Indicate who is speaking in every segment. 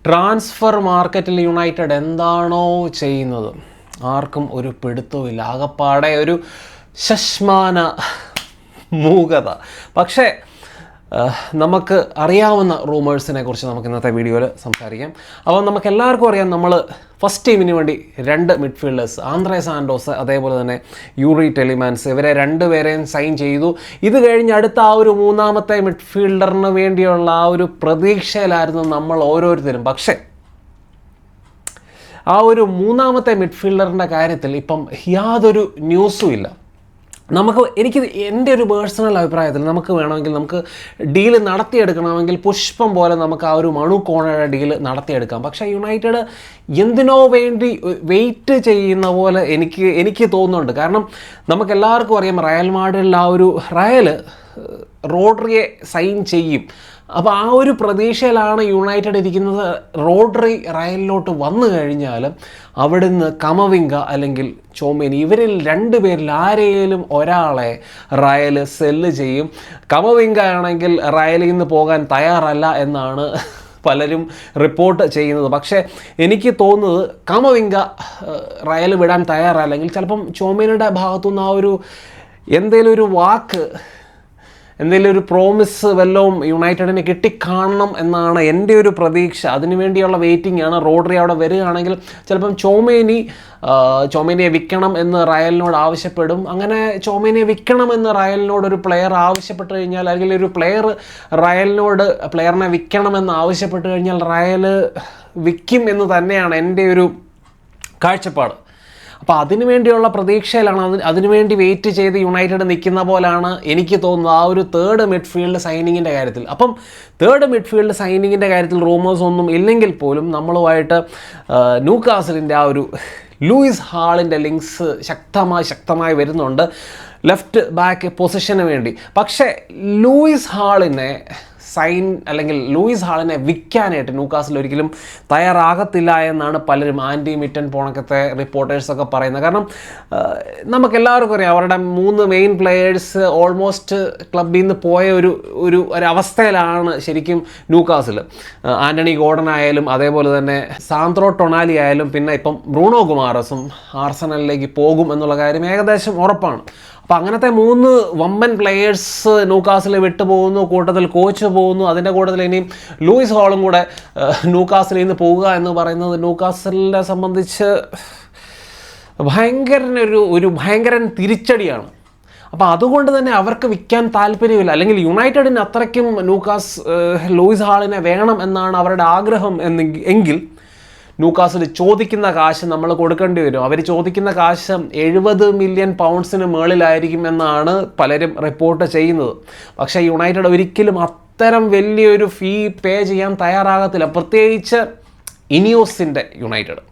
Speaker 1: Transfer മാർക്കറ്റിൽ United എന്താണോ ചെയ്യുന്നത് ആർക്കും ഒരു പിടുത്തവുമില്ല. ആകപ്പാടെ ഒരു ശശ്മാന മൂകത. പക്ഷേ നമുക്ക് അറിയാവുന്ന റൂമേഴ്സിനെ കുറിച്ച് നമുക്ക് ഇന്നത്തെ വീഡിയോയിൽ സംസാരിക്കാം. അപ്പോൾ നമുക്ക് എല്ലാവർക്കും അറിയാം, നമ്മൾ ഫസ്റ്റ് ടീമിന് വേണ്ടി 2 മിഡ്ഫീൽഡേഴ്സ് ആന്ദ്രേ സാൻഡോസ് അതേപോലെ തന്നെ യൂറി ടെലിമാൻസ് ഇവരെ 2 പേരെയും സൈൻ ചെയ്തു. ഇത് കഴിഞ്ഞ് അടുത്ത ആ ഒരു 3ാമത്തെ മിഡ്ഫീൽഡറിന് വേണ്ടിയുള്ള ആ ഒരു പ്രതീക്ഷയിലായിരുന്നു നമ്മൾ ഓരോരുത്തരും. പക്ഷേ ആ ഒരു 3ാമത്തെ മിഡ്ഫീൽഡറിൻ്റെ കാര്യത്തിൽ ഇപ്പം യാതൊരു ന്യൂസും ഇല്ല. എനിക്ക് എൻ്റെ ഒരു പേഴ്സണൽ അഭിപ്രായത്തിൽ നമുക്ക് വേണമെങ്കിൽ നമുക്ക് ഡീല് നടത്തിയെടുക്കണമെങ്കിൽ പുഷ്പം പോലെ നമുക്ക് ആ ഒരു മണു കോണയുടെ ഡീല് നടത്തിയെടുക്കാം. പക്ഷേ യുണൈറ്റഡ് എന്തിനോ വേണ്ടി വെയിറ്റ് ചെയ്യുന്ന പോലെ എനിക്ക് തോന്നുന്നുണ്ട്. കാരണം നമുക്കെല്ലാവർക്കും അറിയാം, റയൽ മാഡ്രിഡിൽ ആ ഒരു റോഡ്രിയെ സൈൻ ചെയ്യും. അപ്പോൾ ആ ഒരു പ്രതീക്ഷയിലാണ് യുണൈറ്റഡ് ഇരിക്കുന്നത്. റോഡ്രി റയലിലോട്ട് വന്നു കഴിഞ്ഞാൽ അവിടുന്ന് കമവിംഗ അല്ലെങ്കിൽ ചോമേനി ഇവരിൽ 2 പേരിൽ ആരെയും ഒരാളെ റയൽ സെല്ല് ചെയ്യും. കമവിംഗ ആണെങ്കിൽ റയലിൽ നിന്ന് പോകാൻ തയ്യാറല്ല എന്നാണ് പലരും റിപ്പോർട്ട് ചെയ്യുന്നത്. പക്ഷേ എനിക്ക് തോന്നുന്നത് കമവിംഗ റയൽ വിടാൻ തയ്യാറല്ലെങ്കിൽ ചിലപ്പം ചോമേനിയുടെ ഭാഗത്തുനിന്ന് ആ ഒരു എന്തെങ്കിലും ഒരു വാക്ക്, എന്തെങ്കിലും ഒരു പ്രോമിസ് വല്ലതും യുണൈറ്റഡിന് കിട്ടിക്കാണണം എന്നാണ് എൻ്റെ ഒരു പ്രതീക്ഷ. അതിനുവേണ്ടിയുള്ള വെയിറ്റിംഗ് ആണ്. റോഡ്രി അവിടെ വരികയാണെങ്കിൽ ചിലപ്പം ചോമേനിയെ വിൽക്കണം എന്ന് റയലിനോട് ആവശ്യപ്പെടും. അങ്ങനെ ചോമേനിയെ വിൽക്കണം എന്ന് റയലിനോട് ഒരു പ്ലെയർ ആവശ്യപ്പെട്ട് കഴിഞ്ഞാൽ, അല്ലെങ്കിൽ ഒരു പ്ലെയറിനെ വിൽക്കണമെന്ന് ആവശ്യപ്പെട്ട് കഴിഞ്ഞാൽ റയൽ വിൽക്കും എന്ന് തന്നെയാണ് എൻ്റെ ഒരു കാഴ്ചപ്പാട്. അപ്പോൾ അതിനുവേണ്ടിയുള്ള പ്രതീക്ഷയിലാണ്, അതിനുവേണ്ടി വെയിറ്റ് ചെയ്ത് യുണൈറ്റഡ് നിൽക്കുന്ന പോലാണ് എനിക്ക് തോന്നുന്നത് ആ ഒരു 3rd മിഡ്ഫീൽഡ് സൈനിങ്ങിൻ്റെ കാര്യത്തിൽ. അപ്പം 3rd മിഡ്ഫീൽഡ് സൈനിങ്ങിൻ്റെ കാര്യത്തിൽ റൂമേഴ്സ് ഒന്നും ഇല്ലെങ്കിൽ പോലും നമ്മളുമായിട്ട് ന്യൂകാസിലിൻ്റെ ആ ഒരു ലൂയിസ് ഹാളിൻ്റെ ലിങ്ക്സ് ശക്തമായി വരുന്നുണ്ട് ലെഫ്റ്റ് ബാക്ക് പൊസിഷന് വേണ്ടി. പക്ഷേ ലൂയിസ് ഹാളിനെ വിൽക്കാനായിട്ട് ന്യൂകാസിൽ ഒരിക്കലും തയ്യാറാകത്തില്ല എന്നാണ് പലരും ആൻറ്റി മിറ്റൻ പോണക്കത്തെ റിപ്പോർട്ടേഴ്സൊക്കെ പറയുന്നത്. കാരണം നമുക്കെല്ലാവർക്കും അറിയാം, അവരുടെ 3 മെയിൻ പ്ലെയേഴ്സ് ഓൾമോസ്റ്റ് ക്ലബിൽ നിന്ന് പോയ ഒരു അവസ്ഥയിലാണ് ശരിക്കും ന്യൂകാസിൽ. ആൻ്റണി ഗോർഡൻ ആയാലും അതേപോലെ തന്നെ സാന്ത്രോ ടൊണാലി ആയാലും പിന്നെ ഇപ്പം ബ്രൂണോ ഗുമാറസും ആർസണലിലേക്ക് പോകും എന്നുള്ള കാര്യം ഏകദേശം ഉറപ്പാണ്. അപ്പോൾ അങ്ങനത്തെ 3 വമ്പൻ പ്ലെയേഴ്സ് ന്യൂകാസിൽ വിട്ടുപോകുന്നു, കൂട്ടത്തിൽ കോച്ച് പോകുന്നു. അതിൻ്റെ കൂട്ടത്തിൽ ഇനിയും ലൂയിസ് ഹാളും കൂടെ ന്യൂകാസിലിൽ നിന്ന് പോവുക എന്ന് പറയുന്നത് ന്യൂകാസിലിനെ സംബന്ധിച്ച് ഭയങ്കരൻ തിരിച്ചടിയാണ്. അപ്പോൾ അതുകൊണ്ട് തന്നെ അവർക്ക് വിൽക്കാൻ താല്പര്യമില്ല, അല്ലെങ്കിൽ യുണൈറ്റഡിന് അത്രയ്ക്കും ലൂയിസ് ഹാളിനെ വേണം എന്നാണ് അവരുടെ ആഗ്രഹം എങ്കിൽ ന്യൂകാസിൽ ചോദിക്കുന്ന കാശ് നമ്മൾ കൊടുക്കേണ്ടി വരും. അവർ ചോദിക്കുന്ന കാശ് 70 മില്യൺ പൗണ്ട്സിന് മുകളിലായിരിക്കും എന്നാണ് പലരും റിപ്പോർട്ട് ചെയ്യുന്നത്. പക്ഷേ യുണൈറ്റഡ് ഒരിക്കലും അത്തരം വലിയൊരു ഫീ പേ ചെയ്യാൻ തയ്യാറാകത്തില്ല. പ്രത്യേകിച്ച് ഇനിയോസിൻ്റെ യുണൈറ്റഡ്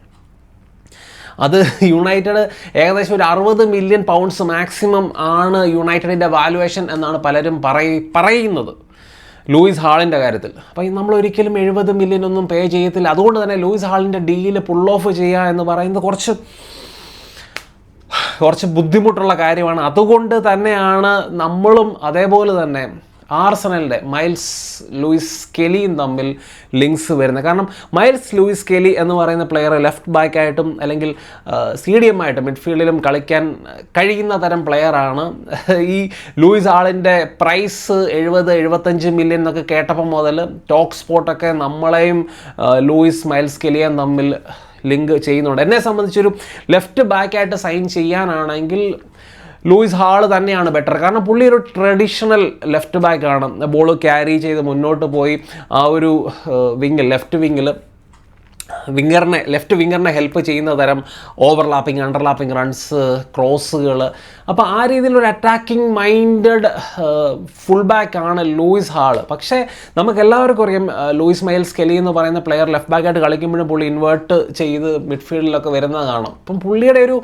Speaker 1: ഏകദേശം ഒരു 60 മില്യൺ പൗണ്ട്സ് മാക്സിമം ആണ് യുണൈറ്റഡിൻ്റെ വാലുവേഷൻ എന്നാണ് പലരും പറയുന്നത് ലൂയിസ് ഹാളിൻ്റെ കാര്യത്തിൽ. അപ്പോൾ നമ്മൾ ഒരിക്കലും 70 മില്യൺ ഒന്നും പേ ചെയ്യത്തില്ല. അതുകൊണ്ട് തന്നെ ലൂയിസ് ഹാളിൻ്റെ ഡീല് പുൾ ഓഫ് ചെയ്യുക എന്ന് പറയുന്നത് കുറച്ച് ബുദ്ധിമുട്ടുള്ള കാര്യമാണ്. അതുകൊണ്ട് തന്നെയാണ് നമ്മളും അതേപോലെ തന്നെ ആർസണലിൻ്റെ മൈൽസ് ലൂയിസ് കെലിയും തമ്മിൽ ലിങ്ക്സ് വരുന്നത്. കാരണം മൈൽസ് ലൂയിസ് കെലി എന്ന് പറയുന്ന പ്ലെയർ ലെഫ്റ്റ് ബാക്കായിട്ടും അല്ലെങ്കിൽ CDM ആയിട്ടും മിഡ്ഫീൽഡിലും കളിക്കാൻ കഴിയുന്ന തരം പ്ലെയറാണ്. ഈ ലൂയിസ് ഹാളിൻ്റെ പ്രൈസ് 70-75 മില്യൺ എന്നൊക്കെ കേട്ടപ്പോൾ മുതൽ ടോക്ക് സ്പോട്ടൊക്കെ നമ്മളെയും മൈൽസ് കെലിയും തമ്മിൽ ലിങ്ക് ചെയ്യുന്നുണ്ട്. എന്നെ സംബന്ധിച്ചൊരു ലെഫ്റ്റ് ബാക്കായിട്ട് സൈൻ ചെയ്യാനാണെങ്കിൽ ലൂയിസ് ഹാൾ തന്നെയാണ് ബെറ്റർ. കാരണം പുള്ളി ഒരു ട്രഡീഷണൽ ലെഫ്റ്റ് ബാക്കാണ്. ബോൾ ക്യാരി ചെയ്ത് മുന്നോട്ട് പോയി ആ ഒരു ലെഫ്റ്റ് വിങ്ങറിനെ ഹെൽപ്പ് ചെയ്യുന്ന തരം ഓവർലാപ്പിംഗ്, അണ്ടർലാപ്പിംഗ് റൺസ്, ക്രോസുകൾ. അപ്പോൾ ആ രീതിയിലൊരു അറ്റാക്കിംഗ് മൈൻഡഡ് ഫുൾ ബാക്കാണ് ലൂയിസ് ഹാൾ. പക്ഷേ നമുക്കെല്ലാവർക്കും അറിയാം, മൈൽസ് കെലി എന്ന് പറയുന്ന പ്ലെയർ ലെഫ്റ്റ് ബാക്കായിട്ട് കളിക്കുമ്പോഴും പുള്ളി ഇൻവേർട്ട് ചെയ്ത് മിഡ്ഫീൽഡിലൊക്കെ വരുന്നത് കാണാം. അപ്പം പുള്ളിയുടെ ഒരു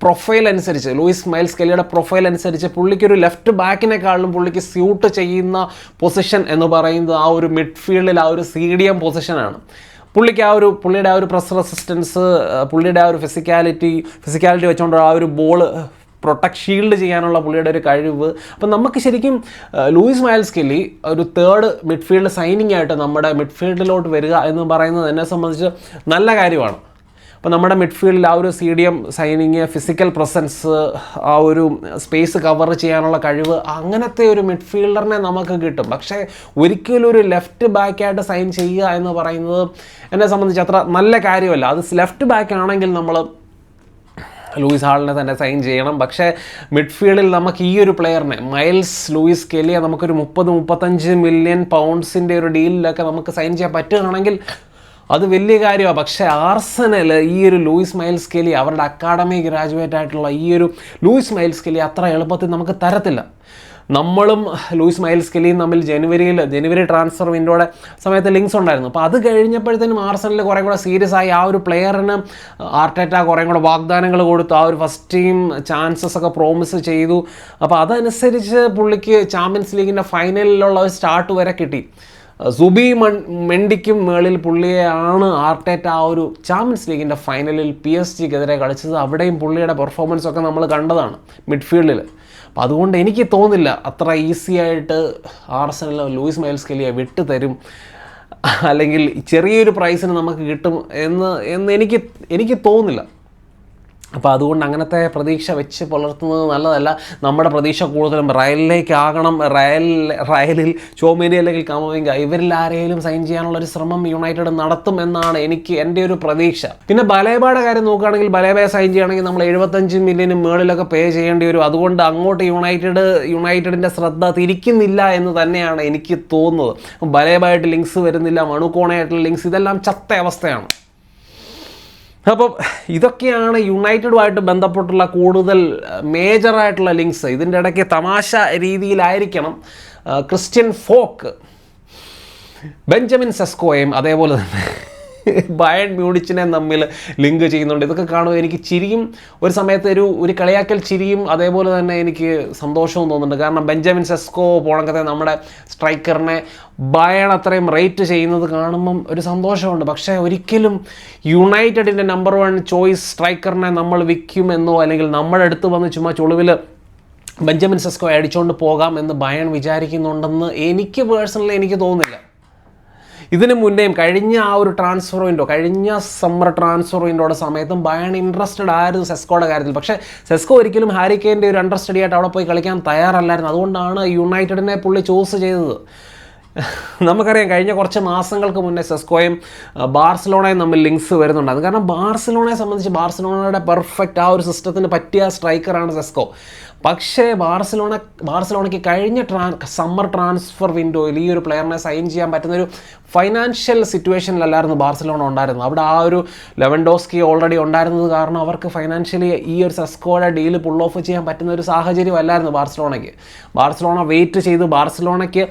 Speaker 1: പ്രൊഫൈൽ അനുസരിച്ച്, മൈൽസ് കെലിയുടെ പ്രൊഫൈൽ അനുസരിച്ച് പുള്ളിക്കൊരു ലെഫ്റ്റ് ബാക്കിനെക്കാളും പുള്ളിക്ക് സ്യൂട്ട് ചെയ്യുന്ന പൊസിഷൻ എന്ന് പറയുന്നത് ആ ഒരു മിഡ്ഫീൽഡിൽ ആ ഒരു CDM പൊസിഷനാണ്. പുള്ളിയുടെ ആ ഒരു പ്രസ് റെസിസ്റ്റൻസ്, പുള്ളിയുടെ ആ ഒരു ഫിസിക്കാലിറ്റി വെച്ചുകൊണ്ട് ആ ഒരു ബോൾ ഷീൽഡ് ചെയ്യാനുള്ള പുള്ളിയുടെ ഒരു കഴിവ്. അപ്പം നമുക്ക് ശരിക്കും ലൂയിസ് മൈൽസ് സ്കെല്ലി ഒരു തേർഡ് മിഡ്ഫീൽഡ് സൈനിങ് ആയിട്ട് നമ്മുടെ മിഡ്ഫീൽഡിലോട്ട് വരിക എന്ന് പറയുന്നത് എന്നെ സംബന്ധിച്ച് നല്ല കാര്യമാണ്. അപ്പോൾ നമ്മുടെ മിഡ്ഫീൽഡിൽ ആ ഒരു CDM സൈനിങ്, ഫിസിക്കൽ പ്രസൻസ്, ആ ഒരു സ്പേസ് കവർ ചെയ്യാനുള്ള കഴിവ്, അങ്ങനത്തെ ഒരു മിഡ്ഫീൽഡറിനെ നമുക്ക് കിട്ടും. പക്ഷേ ഒരിക്കലും ഒരു ലെഫ്റ്റ് ബാക്കായിട്ട് സൈൻ ചെയ്യുക എന്ന് പറയുന്നത് എന്നെ സംബന്ധിച്ച് അത്ര നല്ല കാര്യമല്ല. അത് ലെഫ്റ്റ് ബാക്ക് ആണെങ്കിൽ നമ്മൾ ലൂയിസ് ഹാളിനെ തന്നെ സൈൻ ചെയ്യണം. പക്ഷേ മിഡ്ഫീൽഡിൽ നമുക്ക് ഈ ഒരു പ്ലെയറിനെ, മൈൽസ് ലൂയിസ് സ്കെല്ലിയെ നമുക്കൊരു 30-35 മില്യൺ പൗണ്ട്സിൻ്റെ ഒരു ഡീലിലൊക്കെ നമുക്ക് സൈൻ ചെയ്യാൻ പറ്റുകയാണെങ്കിൽ അത് വലിയ കാര്യമാണ്. പക്ഷേ ആർസനൽ ഈ ഒരു ലൂയിസ് മൈൽസ് സ്കെല്ലി, അവരുടെ അക്കാഡമി ഗ്രാജുവേറ്റ് ആയിട്ടുള്ള ഈ ഒരു ലൂയിസ് മൈൽസ് സ്കെല്ലി അത്ര എളുപ്പത്തിൽ നമുക്ക് തരത്തില്ല. നമ്മളും ലൂയിസ് മൈൽസ് സ്കെല്ലിയും തമ്മിൽ ജനുവരി ട്രാൻസ്ഫർ വിൻഡോയുടെ സമയത്ത് ലിങ്ക്സ് ഉണ്ടായിരുന്നു. അപ്പോൾ അത് കഴിഞ്ഞപ്പോഴത്തേനും ആർസനൽ കുറേ കൂടെ സീരിയസ് ആയി. ആ ഒരു പ്ലെയറിന് ആർട്ടേറ്റ കുറേ കൂടെ വാഗ്ദാനങ്ങൾ കൊടുത്തു, ആ ഒരു ഫസ്റ്റ് ടീം ചാൻസസ് ഒക്കെ പ്രോമിസ് ചെയ്തു. അപ്പോൾ അതനുസരിച്ച് പുള്ളിക്ക് ചാമ്പ്യൻസ് ലീഗിൻ്റെ ഫൈനലിലുള്ള ഒരു സ്റ്റാർട്ട് വരെ കിട്ടി. സുബി മെൻഡിക്കും മേളിൽ പുള്ളിയെയാണ് ആർട്ടേറ്റ ആ ഒരു ചാമ്പ്യൻസ് ലീഗിൻ്റെ ഫൈനലിൽ PSG-ക്കെതിരെ കളിച്ചത്. അവിടെയും പുള്ളിയുടെ പെർഫോമൻസൊക്കെ നമ്മൾ കണ്ടതാണ് മിഡ്ഫീൽഡിൽ. അപ്പോൾ അതുകൊണ്ട് എനിക്ക് തോന്നില്ല അത്ര ഈസി ആയിട്ട് ആർസനൽ ലൂയിസ് മൈൽസ് സ്കെല്ലിയെ വിട്ടു തരും, അല്ലെങ്കിൽ ചെറിയൊരു പ്രൈസിന് നമുക്ക് കിട്ടും എന്ന് എനിക്ക് തോന്നുന്നില്ല. അപ്പോൾ അതുകൊണ്ട് അങ്ങനത്തെ പ്രതീക്ഷ വെച്ച് പുലർത്തുന്നത് നല്ലതല്ല. നമ്മുടെ പ്രതീക്ഷ കൂടുതലും റയലിലേക്കാകണം. റയലിൽ ചോമേനി അല്ലെങ്കിൽ കാമവിംഗ ഇവരിൽ ആരെങ്കിലും സൈൻ ചെയ്യാനുള്ളൊരു ശ്രമം യുണൈറ്റഡ് നടത്തും എന്നാണ് എൻ്റെ ഒരു പ്രതീക്ഷ. പിന്നെ ബലേബയുടെ കാര്യം നോക്കുകയാണെങ്കിൽ, ബലേബയെ സൈൻ ചെയ്യുകയാണെങ്കിൽ നമ്മൾ 75 മില്യന് മുകളിലൊക്കെ പേ ചെയ്യേണ്ടി വരും. അതുകൊണ്ട് അങ്ങോട്ട് യുണൈറ്റഡിൻ്റെ ശ്രദ്ധ തിരിക്കുന്നില്ല എന്ന് തന്നെയാണ് എനിക്ക് തോന്നുന്നത്. ബലേബായിട്ട് ലിങ്ക്സ് വരുന്നില്ല, മണുക്കോണയായിട്ടുള്ള ലിങ്ക്സ്, ഇതെല്ലാം ചത്ത അവസ്ഥയാണ്. അപ്പം ഇതൊക്കെയാണ് യുണൈറ്റഡുമായിട്ട് ബന്ധപ്പെട്ടുള്ള കൂടുതൽ മേജറായിട്ടുള്ള ലിങ്ക്സ്. ഇതിൻ്റെ ഇടയ്ക്ക് തമാശ രീതിയിലായിരിക്കണം ക്രിസ്ത്യൻ ഫോക്ക് ബെഞ്ചമിൻ സെസ്കോയും അതേപോലെ തന്നെ ബയൺ മ്യൂണിച്ചിനെ തമ്മിൽ ലിങ്ക് ചെയ്യുന്നുണ്ട്. ഇതൊക്കെ കാണുമ്പോൾ എനിക്ക് ചിരിയും, ഒരു സമയത്ത് ഒരു കളിയാക്കൽ ചിരിയും, അതേപോലെ തന്നെ എനിക്ക് സന്തോഷവും തോന്നുന്നുണ്ട്. കാരണം ബെഞ്ചമിൻ സെസ്കോ പോണക്കത്തെ നമ്മുടെ സ്ട്രൈക്കറിനെ ബയൺ അത്രയും റേറ്റ് ചെയ്യുന്നത് കാണുമ്പം ഒരു സന്തോഷമുണ്ട്. പക്ഷേ ഒരിക്കലും യുണൈറ്റഡിൻ്റെ നമ്പർ 1 ചോയ്സ് സ്ട്രൈക്കറിനെ നമ്മൾ വിൽക്കുമെന്നോ അല്ലെങ്കിൽ നമ്മുടെ അടുത്ത് വന്ന് ചുമ്മാ ചുളിവിൽ ബെഞ്ചമിൻ സെസ്കോ അടിച്ചുകൊണ്ട് പോകാം എന്ന് ബയൺ വിചാരിക്കുന്നുണ്ടെന്ന് എനിക്ക് തോന്നുന്നില്ല. ഇതിന് മുന്നേയും കഴിഞ്ഞ ആ ഒരു ട്രാൻസ്ഫർ വിൻഡോ, കഴിഞ്ഞ സമ്മർ ട്രാൻസ്ഫർ വിൻഡോയുടെ സമയത്തും ബയൺ ഇൻട്രസ്റ്റഡ് ആയിരുന്നു സെസ്കോയുടെ കാര്യത്തിൽ. പക്ഷേ സെസ്കോ ഒരിക്കലും ഹാരി കെയിൻ്റെ ഒരു അണ്ടർ സ്റ്റഡി ആയിട്ട് അവിടെ പോയി കളിക്കാൻ തയ്യാറല്ലായിരുന്നു. അതുകൊണ്ടാണ് യുണൈറ്റഡിനെ പുള്ളി ചൂസ് ചെയ്തത്. നമുക്കറിയാം കഴിഞ്ഞ കുറച്ച് മാസങ്ങൾക്ക് മുന്നേ സെസ്കോയും ബാർസലോണയും തമ്മിൽ ലിങ്ക്സ് വരുന്നുണ്ട്. അത് കാരണം ബാർസലോണയെ സംബന്ധിച്ച് ബാർസലോണയുടെ പെർഫെക്റ്റ് ആ ഒരു സിസ്റ്റത്തിന് പറ്റിയ സ്ട്രൈക്കറാണ് സെസ്കോ. പക്ഷേ ബാർസലോണയ്ക്ക് കഴിഞ്ഞ സമ്മർ ട്രാൻസ്ഫർ വിൻഡോയിൽ ഈ ഒരു പ്ലെയറിനെ സൈൻ ചെയ്യാൻ പറ്റുന്നൊരു ഫൈനാൻഷ്യൽ സിറ്റുവേഷനിലല്ലായിരുന്നു ബാർസലോണ ഉണ്ടായിരുന്നത്. അവിടെ ആ ഒരു ലെവൻഡോസ്കി ഓൾറെഡി ഉണ്ടായിരുന്നത് കാരണം അവർക്ക് ഫൈനാൻഷ്യലി ഈ ഒരു സെസ്കോയുടെ ഡീല് പുൾ ഓഫ് ചെയ്യാൻ പറ്റുന്ന ഒരു സാഹചര്യമല്ലായിരുന്നു ബാർസലോണയ്ക്ക്. ബാർസലോണ വെയിറ്റ് ചെയ്ത് ബാർസലോണയ്ക്ക്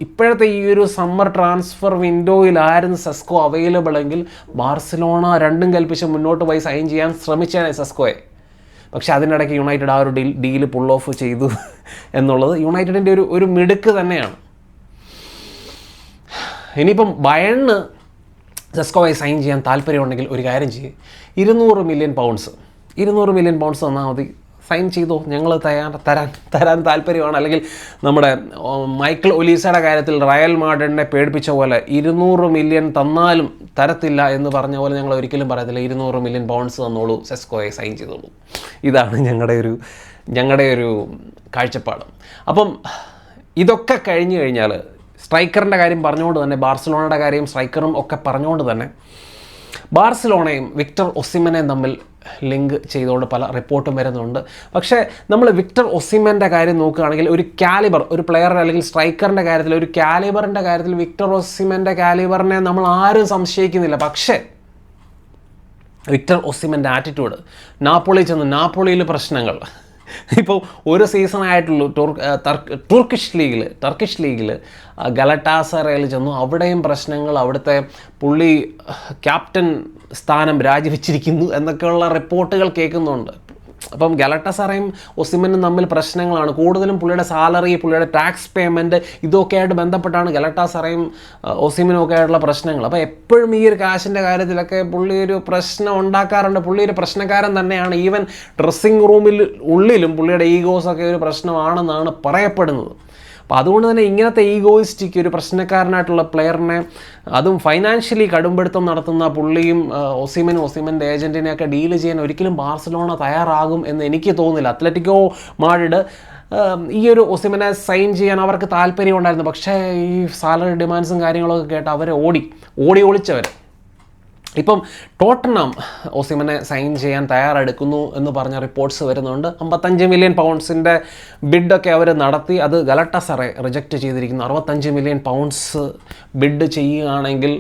Speaker 1: ഇപ്പോഴത്തെ ഈ ഒരു സമ്മർ ട്രാൻസ്ഫർ വിൻഡോയിലായിരുന്നു സെസ്കോ അവൈലബിൾ എങ്കിൽ ബാർസലോണ രണ്ടും കൽപ്പിച്ച് മുന്നോട്ട് പോയി സൈൻ ചെയ്യാൻ ശ്രമിച്ചേനെ സെസ്കോയെ. പക്ഷേ അതിനിടയ്ക്ക് യുണൈറ്റഡ് ആ ഒരു ഡീല് പുൾ ഓഫ് ചെയ്തു എന്നുള്ളത് യുണൈറ്റഡിൻ്റെ ഒരു മിടുക്ക് തന്നെയാണ്. ഇനിയിപ്പം ബയണിന് സെസ്കോയെ സൈൻ ചെയ്യാൻ താല്പര്യമുണ്ടെങ്കിൽ ഒരു കാര്യം ചെയ്യും, 200 മില്യൺ പൗണ്ട്സ് തന്നാൽ മതി, സൈൻ ചെയ്തോ, ഞങ്ങൾ തരാൻ താല്പര്യമാണ്. അല്ലെങ്കിൽ നമ്മുടെ മൈക്കിൾ ഒലീസയുടെ കാര്യത്തിൽ റയൽ മാഡ്രിഡിനെ പേടിപ്പിച്ച പോലെ 200 മില്യൺ തന്നാലും തരത്തില്ല എന്ന് പറഞ്ഞ പോലെ ഞങ്ങൾ ഒരിക്കലും പറയത്തില്ല. 200 മില്യൺ പൗണ്ട്സ് തന്നോളൂ, സെസ്കോയെ സൈൻ ചെയ്തോളൂ. ഇതാണ് ഞങ്ങളുടെ ഒരു കാഴ്ചപ്പാട്. അപ്പം ഇതൊക്കെ കഴിഞ്ഞു കഴിഞ്ഞാൽ സ്ട്രൈക്കറിൻ്റെ കാര്യം പറഞ്ഞുകൊണ്ട് തന്നെ, ബാർസലോണയുടെ കാര്യം സ്ട്രൈക്കറും ഒക്കെ പറഞ്ഞുകൊണ്ട് തന്നെ, ബാർസലോണയും വിക്ടർ ഒസിമനെയും തമ്മിൽ ലിങ്ക് ചെയ്തുകൊണ്ട് പല റിപ്പോർട്ടും വരുന്നുണ്ട്. പക്ഷേ നമ്മൾ വിക്ടർ ഒസിമൻ്റെ കാര്യം നോക്കുകയാണെങ്കിൽ ഒരു പ്ലെയർ അല്ലെങ്കിൽ സ്ട്രൈക്കറിൻ്റെ കാര്യത്തിൽ, ഒരു കാലിബറിൻ്റെ കാര്യത്തിൽ വിക്ടർ ഒസിമൻ്റെ കാലിബറിനെ നമ്മൾ ആരും സംശയിക്കുന്നില്ല. പക്ഷേ വിക്ടർ ഒസിമൻ്റെ ആറ്റിറ്റ്യൂഡ്, നാപ്പോളിയിൽ പ്രശ്നങ്ങൾ, ഇപ്പോൾ ഒരു സീസണായിട്ടുള്ളൂ ടർക്കിഷ് ലീഗിൽ ഗലട്ടാസറയിൽ ചെന്നു, അവിടെയും പ്രശ്നങ്ങൾ, അവിടുത്തെ പുള്ളി ക്യാപ്റ്റൻ സ്ഥാനം രാജിവെച്ചിരിക്കുന്നു എന്നൊക്കെയുള്ള റിപ്പോർട്ടുകൾ കേൾക്കുന്നുണ്ട്. അപ്പം ഗലട്ടസറയും ഒസിമനും തമ്മിൽ പ്രശ്നങ്ങളാണ് കൂടുതലും. പുള്ളിയുടെ സാലറി, പുള്ളിയുടെ ടാക്സ് പേയ്മെൻറ്റ്, ഇതൊക്കെ ആയിട്ട് ബന്ധപ്പെട്ടാണ് ഗലട്ടസറയും ഒസിമനും ഒക്കെ ആയിട്ടുള്ള പ്രശ്നങ്ങൾ. അപ്പോൾ എപ്പോഴും ഈ ഒരു കാശിൻ്റെ കാര്യത്തിലൊക്കെ പുള്ളി ഒരു പ്രശ്നം ഉണ്ടാക്കാറുണ്ട്. പുള്ളി ഒരു പ്രശ്നക്കാരൻ തന്നെയാണ്. ഈവൻ ഡ്രസ്സിങ് റൂമിൽ ഉള്ളിലും പുള്ളിയുടെ ഈഗോസൊക്കെ ഒരു പ്രശ്നമാണെന്നാണ് പറയപ്പെടുന്നത്. അപ്പോൾ അതുകൊണ്ട് തന്നെ ഇങ്ങനത്തെ ഈഗോയിസ്റ്റിക് ഒരു പ്രശ്നക്കാരനായിട്ടുള്ള പ്ലെയറിനെ, അതും ഫൈനാൻഷ്യലി കടുംപിടുത്തം നടത്തുന്ന പുള്ളിയും ഒസിമൻ്റെ ഏജൻറ്റിനെയൊക്കെ ഡീൽ ചെയ്യാൻ ഒരിക്കലും ബാർസലോണ തയ്യാറാകും എന്ന് എനിക്ക് തോന്നുന്നില്ല. അത്ലറ്റിക്കോ മാഡ്രിഡ് ഈ ഒരു ഒസിമനെ സൈൻ ചെയ്യാൻ അവർക്ക് താല്പര്യം ഉണ്ടായിരുന്നു. പക്ഷേ ഈ സാലറി ഡിമാൻഡ്സും കാര്യങ്ങളൊക്കെ കേട്ട് അവരെ ഒളിച്ചവർ. ഇപ്പം ടോട്ടനം ഒസിമനെ സൈൻ ചെയ്യാൻ തയ്യാറെടുക്കുന്നു എന്ന് പറഞ്ഞ റിപ്പോർട്ട്സ് വരുന്നുണ്ട്. 55 മില്യൺ പൗണ്ട്സിൻ്റെ ബിഡൊക്കെ അവർ നടത്തി. അത് ഗലട്ടസറേ റിജക്റ്റ് ചെയ്തിരിക്കുന്നു. 65 മില്യൺ പൗണ്ട്സ് ബിഡ് ചെയ്യുകയാണെങ്കിൽ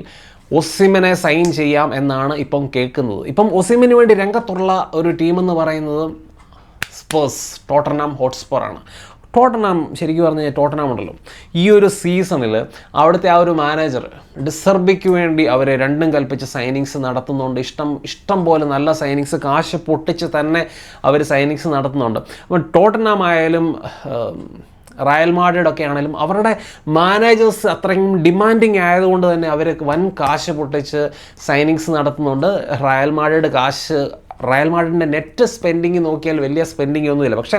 Speaker 1: ഒസിമനെ സൈൻ ചെയ്യാം എന്നാണ് ഇപ്പം കേൾക്കുന്നത്. ഇപ്പം ഒസിമന് വേണ്ടി രംഗത്തുള്ള ഒരു ടീമെന്ന് പറയുന്നത് ടോട്ടനം ഹോട്ട്സ്പറാണ്. ടോട്ടനം ശരിക്കും പറഞ്ഞു കഴിഞ്ഞാൽ ടോട്ടനം ഉണ്ടല്ലോ, ഈ ഒരു സീസണിൽ അവിടുത്തെ ആ ഒരു മാനേജർ ഡിസർബിക്ക് വേണ്ടി അവർ രണ്ടും കൽപ്പിച്ച് സൈനിങ്സ് നടത്തുന്നുണ്ട്. ഇഷ്ടം പോലെ നല്ല സൈനിങ്സ്, കാശ് പൊട്ടിച്ച് തന്നെ അവർ സൈനിങ്സ് നടത്തുന്നുണ്ട്. അപ്പം ടോട്ടനം ആയാലും റയൽ മാഡ്രിഡ് ഒക്കെ ആണെങ്കിലും അവരുടെ മാനേജേഴ്സ് അത്രയും ഡിമാൻഡിങ് ആയതുകൊണ്ട് തന്നെ അവർ വൻ കാശ് പൊട്ടിച്ച് സൈനിങ്സ് നടത്തുന്നുണ്ട്. റയൽ മാഡ്രിഡിൻ്റെ നെറ്റ് സ്പെൻഡിങ് നോക്കിയാൽ വലിയ സ്പെൻഡിങ് ഒന്നുമില്ല. പക്ഷേ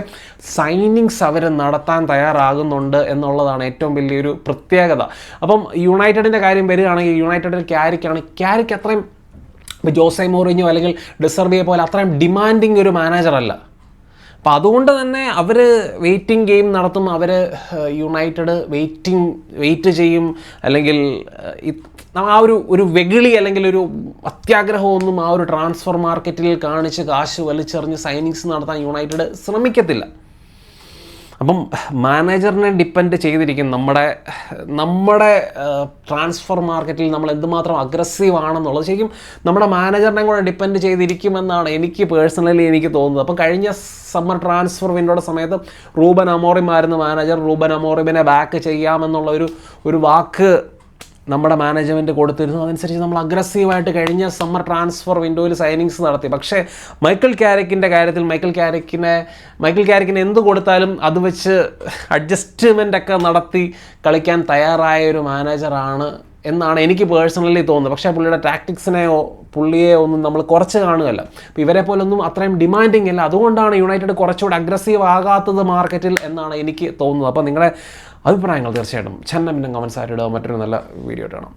Speaker 1: സൈനിങ്സ് അവർ നടത്താൻ തയ്യാറാകുന്നുണ്ട് എന്നുള്ളതാണ് ഏറ്റവും വലിയൊരു പ്രത്യേകത. അപ്പം യുണൈറ്റഡിൻ്റെ കാര്യം വരികയാണെങ്കിൽ യുണൈറ്റഡിൽ ക്യാരിക്ക് അത്രയും ജോസെ മൗറിഞ്ഞോ അല്ലെങ്കിൽ ഡിസർബിയെ പോലെ അത്രയും ഡിമാൻഡിങ് ഒരു മാനേജറല്ല. അപ്പം അതുകൊണ്ട് തന്നെ അവർ വെയിറ്റിംഗ് ഗെയിം നടത്തും. അവർ യുണൈറ്റഡ് വെയിറ്റ് ചെയ്യും. അല്ലെങ്കിൽ ആ ഒരു വെകിളി അല്ലെങ്കിൽ ഒരു അത്യാഗ്രഹമൊന്നും ആ ഒരു ട്രാൻസ്ഫർ മാർക്കറ്റിൽ കാണിച്ച് കാശ് വലിച്ചെറിഞ്ഞ് സൈനിങ്സ് നടത്താൻ യുണൈറ്റഡ് ശ്രമിക്കത്തില്ല. അപ്പം മാനേജറിനെ ഡിപ്പെൻഡ് ചെയ്തിരിക്കും നമ്മുടെ ട്രാൻസ്ഫർ മാർക്കറ്റിൽ നമ്മൾ എന്തുമാത്രം അഗ്രസീവ് ആണെന്നുള്ളത് ശരിക്കും നമ്മുടെ മാനേജറിനെ കൂടെ ഡിപ്പെൻഡ് ചെയ്തിരിക്കുമെന്നാണ് എനിക്ക് തോന്നുന്നത്. അപ്പം കഴിഞ്ഞ സമ്മർ ട്രാൻസ്ഫർ വിൻഡോയുടെ സമയത്ത് റൂബൻ അമോറിം ആയിരുന്നു മാനേജർ. റൂബൻ അമോറിമിനെ ബാക്ക് ചെയ്യാമെന്നുള്ള ഒരു വാക്ക് നമ്മുടെ മാനേജ്മെൻറ്റ് കൊടുത്തിരുന്നു. അതനുസരിച്ച് നമ്മൾ അഗ്രസീവായിട്ട് കഴിഞ്ഞ സമ്മർ ട്രാൻസ്ഫർ വിൻഡോയിൽ സൈനിങ്സ് നടത്തി. പക്ഷേ മൈക്കിൾ ക്യാരിക്കിൻ്റെ കാര്യത്തിൽ മൈക്കിൾ ക്യാരിക്കിന് എന്ത് കൊടുത്താലും അത് വെച്ച് അഡ്ജസ്റ്റ്മെൻ്റ് ഒക്കെ നടത്തി കളിക്കാൻ തയ്യാറായ ഒരു മാനേജറാണ് എന്നാണ് എനിക്ക് പേഴ്സണലി തോന്നുന്നത്. പക്ഷേ പുള്ളിയുടെ പുള്ളിയെ ഒന്നും നമ്മൾ കുറച്ച് കാണുകയല്ല. അപ്പോൾ ഇവരെ പോലൊന്നും അത്രയും ഡിമാൻഡിങ് അല്ല. അതുകൊണ്ടാണ് യുണൈറ്റഡ് കുറച്ചുകൂടി അഗ്രസീവ് ആകാത്തത് മാർക്കറ്റിൽ എന്നാണ് എനിക്ക് തോന്നുന്നത്. അപ്പോൾ നിങ്ങളുടെ അഭിപ്രായങ്ങൾ തീർച്ചയായിട്ടും ചന്നമിൻ്റെ കമൻസ് ആയിട്ട് ഇടുക. മറ്റൊരു നല്ല വീഡിയോ കാണാം.